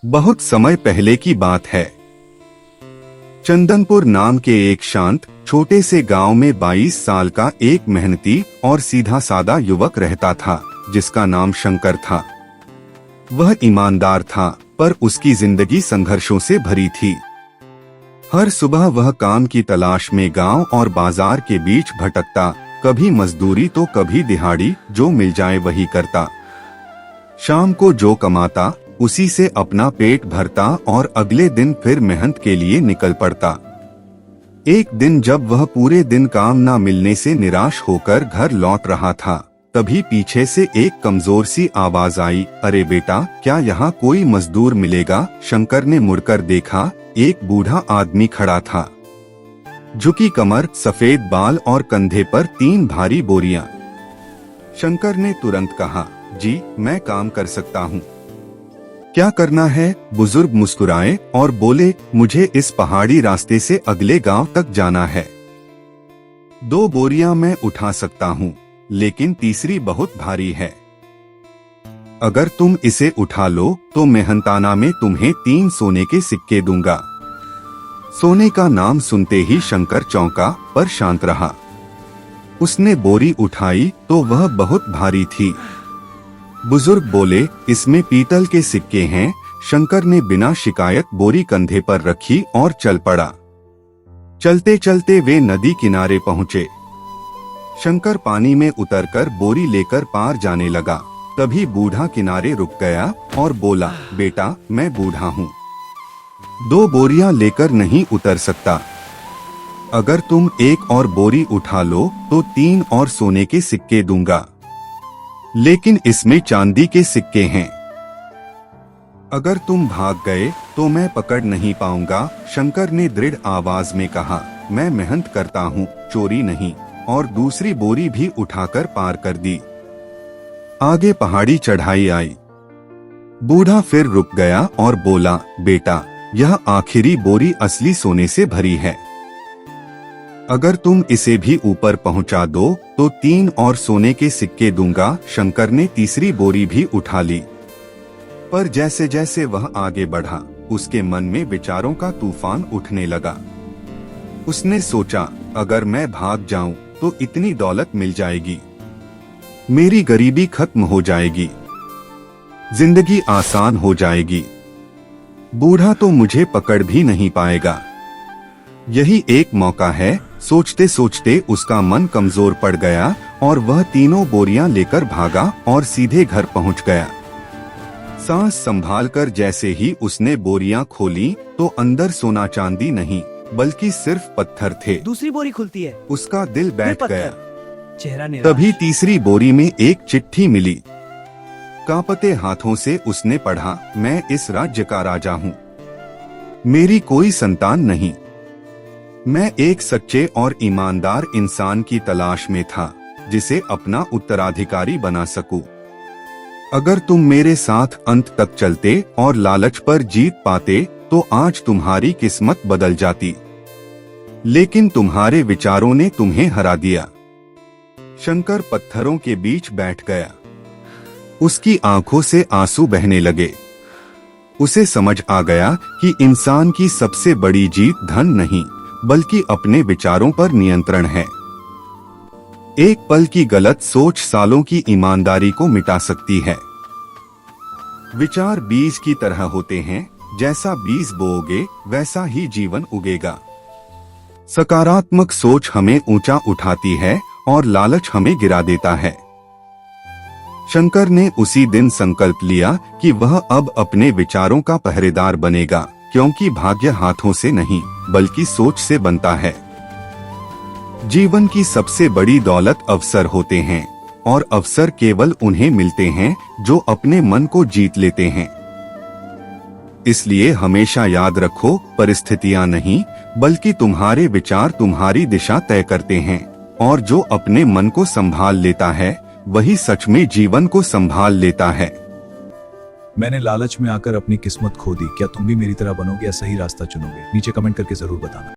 बहुत समय पहले की बात है। चंदनपुर नाम के एक शांत छोटे से गांव में 22 साल का एक मेहनती और सीधा सादा युवक रहता था, जिसका नाम शंकर था। वह ईमानदार था, पर उसकी जिंदगी संघर्षों से भरी थी। हर सुबह वह काम की तलाश में गांव और बाजार के बीच भटकता, कभी मजदूरी तो कभी दिहाड़ी, जो मिल जाए वही करता। शाम को जो कमाता उसी से अपना पेट भरता और अगले दिन फिर मेहनत के लिए निकल पड़ता। एक दिन जब वह पूरे दिन काम न मिलने से निराश होकर घर लौट रहा था, तभी पीछे से एक कमजोर सी आवाज आई, अरे बेटा, क्या यहाँ कोई मजदूर मिलेगा? शंकर ने मुड़कर देखा, एक बूढ़ा आदमी खड़ा था। झुकी कमर, सफेद बाल और कंधे पर 3 भारी बोरियां। शंकर ने तुरंत कहा, जी मैं काम कर सकता हूँ। क्या करना है? बुजुर्ग मुस्कुराए और बोले, मुझे इस पहाड़ी रास्ते से अगले गांव तक जाना है। 2 बोरियां मैं उठा सकता हूँ, लेकिन तीसरी बहुत भारी है। अगर तुम इसे उठा लो तो मेहनताना में तुम्हें 3 सोने के सिक्के दूंगा। सोने का नाम सुनते ही शंकर चौंका, पर शांत रहा। उसने बोरी उठाई तो वह बहुत भारी थी। बुजुर्ग बोले, इसमें पीतल के सिक्के हैं। शंकर ने बिना शिकायत बोरी कंधे पर रखी और चल पड़ा। चलते चलते वे नदी किनारे पहुँचे। शंकर पानी में उतरकर बोरी लेकर पार जाने लगा। तभी बूढ़ा किनारे रुक गया और बोला, बेटा, मैं बूढ़ा हूँ, 2 बोरियां लेकर नहीं उतर सकता। अगर तुम एक और बोरी उठा लो तो 3 और सोने के सिक्के दूंगा, लेकिन इसमें चांदी के सिक्के हैं। अगर तुम भाग गए तो मैं पकड़ नहीं पाऊंगा। शंकर ने दृढ़ आवाज में कहा, मैं मेहनत करता हूँ, चोरी नहीं। और दूसरी बोरी भी उठाकर पार कर दी। आगे पहाड़ी चढ़ाई आई। बूढ़ा फिर रुक गया और बोला, बेटा, यह आखिरी बोरी असली सोने से भरी है। अगर तुम इसे भी ऊपर पहुंचा दो तो 3 और सोने के सिक्के दूंगा। शंकर ने तीसरी बोरी भी उठा ली, पर जैसे जैसे वह आगे बढ़ा, उसके मन में विचारों का तूफान उठने लगा। उसने सोचा, अगर मैं भाग जाऊं तो इतनी दौलत मिल जाएगी, मेरी गरीबी खत्म हो जाएगी, जिंदगी आसान हो जाएगी, बूढ़ा तो मुझे पकड़ भी नहीं पाएगा। यही एक मौका है। सोचते सोचते उसका मन कमजोर पड़ गया और वह 3 बोरियां लेकर भागा और सीधे घर पहुंच गया। सांस संभालकर जैसे ही उसने बोरियां खोली तो अंदर सोना चांदी नहीं, बल्कि सिर्फ पत्थर थे। दूसरी बोरी खुलती है, उसका दिल बैठ गया। चेहरा निराश। तभी तीसरी बोरी में एक चिट्ठी मिली। कांपते हाथों से उसने पढ़ा, मैं इस राज्य का राजा हूँ, मेरी कोई संतान नहीं, मैं एक सच्चे और ईमानदार इंसान की तलाश में था, जिसे अपना उत्तराधिकारी बना सकूं। अगर तुम मेरे साथ अंत तक चलते और लालच पर जीत पाते तो आज तुम्हारी किस्मत बदल जाती, लेकिन तुम्हारे विचारों ने तुम्हें हरा दिया। शंकर पत्थरों के बीच बैठ गया। उसकी आंखों से आंसू बहने लगे। उसे समझ आ गया कि इंसान की सबसे बड़ी जीत धन नहीं, बल्कि अपने विचारों पर नियंत्रण है। एक पल की गलत सोच सालों की ईमानदारी को मिटा सकती है। विचार बीज की तरह होते हैं, जैसा बीज बोओगे वैसा ही जीवन उगेगा। सकारात्मक सोच हमें ऊंचा उठाती है और लालच हमें गिरा देता है। शंकर ने उसी दिन संकल्प लिया कि वह अब अपने विचारों का पहरेदार बनेगा, क्योंकि भाग्य हाथों से नहीं, बल्कि सोच से बनता है। जीवन की सबसे बड़ी दौलत अवसर होते हैं, और अवसर केवल उन्हें मिलते हैं जो अपने मन को जीत लेते हैं। इसलिए हमेशा याद रखो, परिस्थितियां नहीं, बल्कि तुम्हारे विचार तुम्हारी दिशा तय करते हैं, और जो अपने मन को संभाल लेता है वही सच में जीवन को संभाल लेता है। मैंने लालच में आकर अपनी किस्मत खो दी। क्या तुम भी मेरी तरह बनोगे या सही रास्ता चुनोगे? नीचे कमेंट करके जरूर बताना।